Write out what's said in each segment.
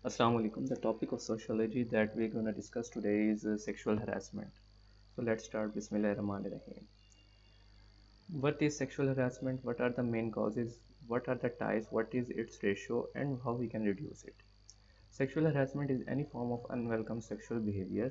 Assalamu alaikum. The topic of sociology that we're going to discuss today is sexual harassment. So let's start. Bismillah ar-Rahman ar-Rahim. What is sexual harassment? What are the main causes? What are the types? What is its ratio? And how we can reduce it? Sexual harassment is any form of unwelcome sexual behavior.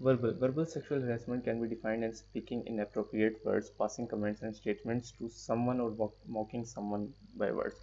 Verbal sexual harassment can be defined as speaking inappropriate words, passing comments and statements to someone or mocking someone by words.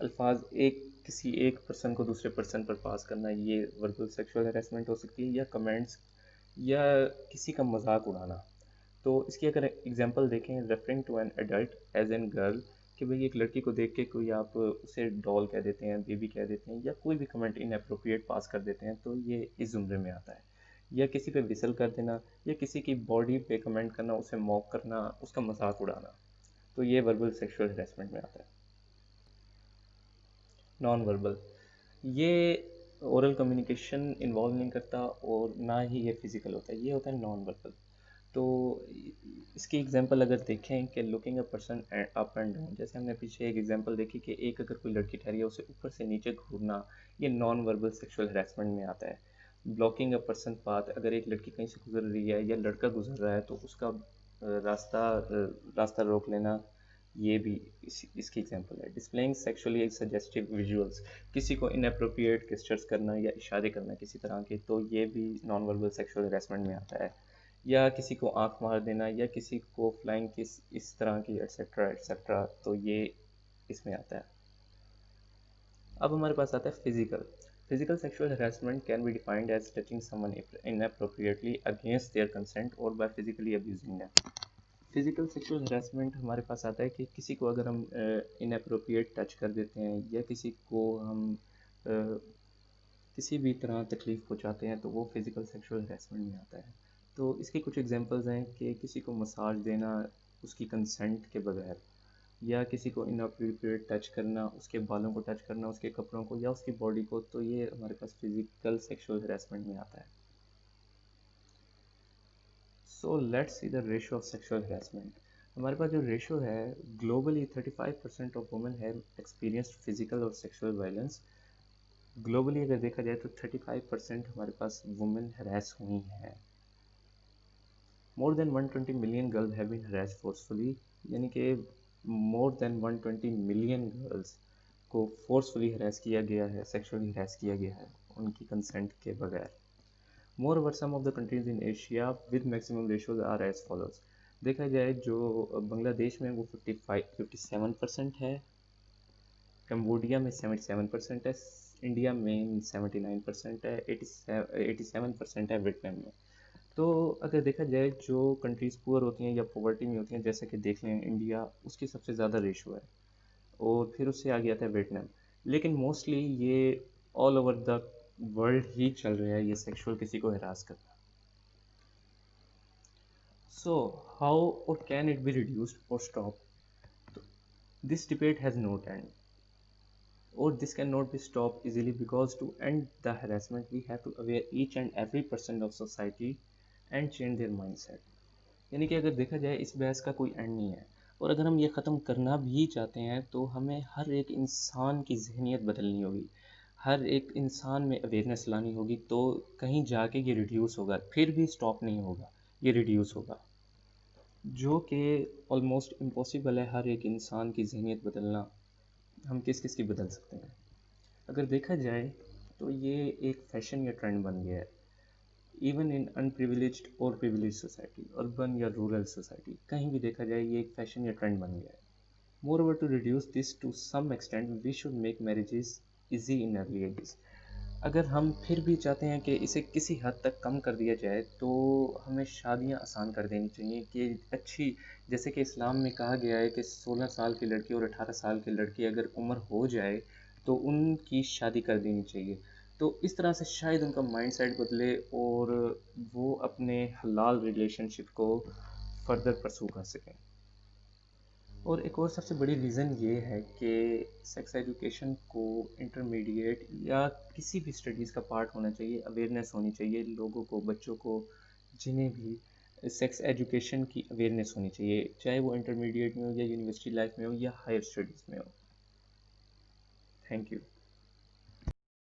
الفاظ کسی ایک person کو دوسرے person پر پاس کرنا، یہ verbal sexual harassment ہو سکتی ہے، یا کمنٹس یا کسی کا مذاق اڑانا. تو اس کی اگر ایگزامپل دیکھیں، referring to an adult as an girl, کہ بھئی ایک لڑکی کو دیکھ کے کوئی آپ اسے ڈال کہہ دیتے ہیں، بیبی کہہ دیتے ہیں، یا کوئی بھی کمنٹ ان اپروپریٹ پاس کر دیتے ہیں، تو یہ اس زمرے میں آتا ہے. یا کسی پہ وسل کر دینا، یا کسی کی باڈی پہ کمنٹ کرنا، اسے موک کرنا، اس کا مذاق اڑانا، تو یہ وربل سیکشول ہراسمنٹ میں آتا ہے. نان وربل، یہ اورل کمیونیکیشن انوالو نہیں کرتا اور نہ ہی یہ فزیکل ہوتا ہے، یہ ہوتا ہے نان وربل. تو اس کی ایگزامپل اگر دیکھیں کہ looking a person up and down, جیسے ہم نے پیچھے ایک ایگزامپل دیکھی کہ ایک اگر کوئی لڑکی ٹھہری ہے اسے اوپر سے نیچے گھورنا، یہ نان وربل سیکشول ہراسمنٹ میں آتا ہے. بلاکنگ اے پرسن پاتھ، اگر ایک لڑکی کہیں سے گزر رہی ہے یا لڑکا گزر رہا ہے تو اس کا راستہ روک لینا، یہ بھی اس کی ایگزامپل ہے. ڈسپلینگ سیکشولی سجیسٹیو ویژولس، کسی کو ان اپروپریٹ گیسچرز کرنا یا اشارے کرنا کسی طرح کے، تو یہ بھی نان وربل سیکشول ہراسمنٹ میں آتا ہے. یا کسی کو آنکھ مار دینا، یا کسی کو فلائنگ کس اس طرح کی ایٹسیٹرا ایٹسیٹرا، تو یہ اس میں آتا ہے. اب ہمارے پاس آتا ہے physical. Physical sexual harassment can be defined as touching someone inappropriately against their consent or by physically abusing them. Physical sexual harassment ہمارے پاس آتا ہے کہ کسی کو اگر ہم اناپروپریٹ ٹچ کر دیتے ہیں، یا کسی کو ہم کسی بھی طرح تکلیف پہنچاتے ہیں، تو وہ فزیکل سیکشول ہراسمنٹ میں آتا ہے. تو اس کی کچھ ایگزامپلز ہیں کہ کسی کو مساج دینا اس کی کنسنٹ کے بغیر، یا کسی کو اناپروپریٹ ٹچ کرنا، اس کے بالوں کو ٹچ کرنا، اس کے کپڑوں کو یا اس کی باڈی کو، تو یہ ہمارے پاس فزیکل سیکشول ہراسمنٹ میں آتا ہے. So let's see the ratio of sexual harassment. ہمارے پاس جو ریشو ہے، globally 35% of women have experienced physical اور سیکشول وائلنس. گلوبلی اگر دیکھا جائے تو 35% ہمارے پاس وومن ہراس ہوئی ہیں. مور دین 120 million girl have been harass forcefully, یعنی کہ مور دین 120 ملین گرلس کو فورسفلی ہراس کیا گیا ہے، سیکشولی ہراس کیا گیا ہے ان کی کنسنٹ کے بغیر. Moreover some of the countries in Asia with maximum ratios are as follows. دیکھا جائے جو بنگلہ دیش میں وہ 57% ہے، کمبوڈیا میں 77% ہے، انڈیا میں 79% ہے، 87% ہے ویتنام میں. تو اگر دیکھا جائے جو کنٹریز پور ہوتی ہیں یا پاورٹی میں ہوتی ہیں، جیسا کہ دیکھ لیں انڈیا، اس کی سب سے زیادہ ریشو ہے، اور پھر اس سے آگے آتا ہے ویتنام. لیکن موسٹلی یہ آل اوور دا ورلڈ ہی چل رہا ہے یہ سیکشول کسی کو ہراس کرنا. سو ہاؤ اور کین اٹ بی ریڈیوسڈ اور stop? This debate has no and. Or this cannot be stopped easily, because to end the harassment we have to aware each and every person of society and change their mindset. یعنی کہ اگر دیکھا جائے اس بحث کا کوئی and نہیں ہے، اور اگر ہم یہ ختم کرنا بھی چاہتے ہیں تو ہمیں ہر ایک انسان کی ذہنیت بدلنی ہوگی، ہر ایک انسان میں اویئرنیس لانی ہوگی، تو کہیں جا کے یہ ریڈیوس ہوگا. پھر بھی اسٹاپ نہیں ہوگا، یہ ریڈیوس ہوگا، جو کہ آلموسٹ امپاسبل ہے ہر ایک انسان کی ذہنیت بدلنا. ہم کس کس کی بدل سکتے ہیں؟ اگر دیکھا جائے تو یہ ایک فیشن یا ٹرینڈ بن گیا ہے، ایون ان ان پریویلیجڈ اور پریویلیج سوسائٹی، اربن یا رورل سوسائٹی، کہیں بھی دیکھا جائے یہ ایک فیشن یا ٹرینڈ بن گیا ہے. Moreover to reduce this to some extent we should make marriages easy in early ages. اگر ہم پھر بھی چاہتے ہیں کہ اسے کسی حد تک کم کر دیا جائے تو ہمیں شادیاں آسان کر دینی چاہیے، کہ اچھی، جیسے کہ اسلام میں کہا گیا ہے کہ 16 سال کی لڑکی اور 18 سال کی لڑکی اگر عمر ہو جائے تو ان کی شادی کر دینی چاہیے. تو اس طرح سے شاید ان کا مائنڈ سیٹ بدلے اور وہ اپنے حلال ریلیشن شپ کو فردر پرسو کر سکیں. اور ایک اور سب سے بڑی ریزن یہ ہے کہ سیکس ایجوکیشن کو انٹرمیڈیٹ یا کسی بھی اسٹڈیز کا پارٹ ہونا چاہیے، اویئرنیس ہونی چاہیے لوگوں کو، بچوں کو، جنہیں بھی سیکس ایجوکیشن کی اویئرنیس ہونی چاہیے، چاہے وہ انٹرمیڈیٹ میں ہو یا یونیورسٹی لائف میں ہو یا ہائر اسٹڈیز میں ہو. Thank you.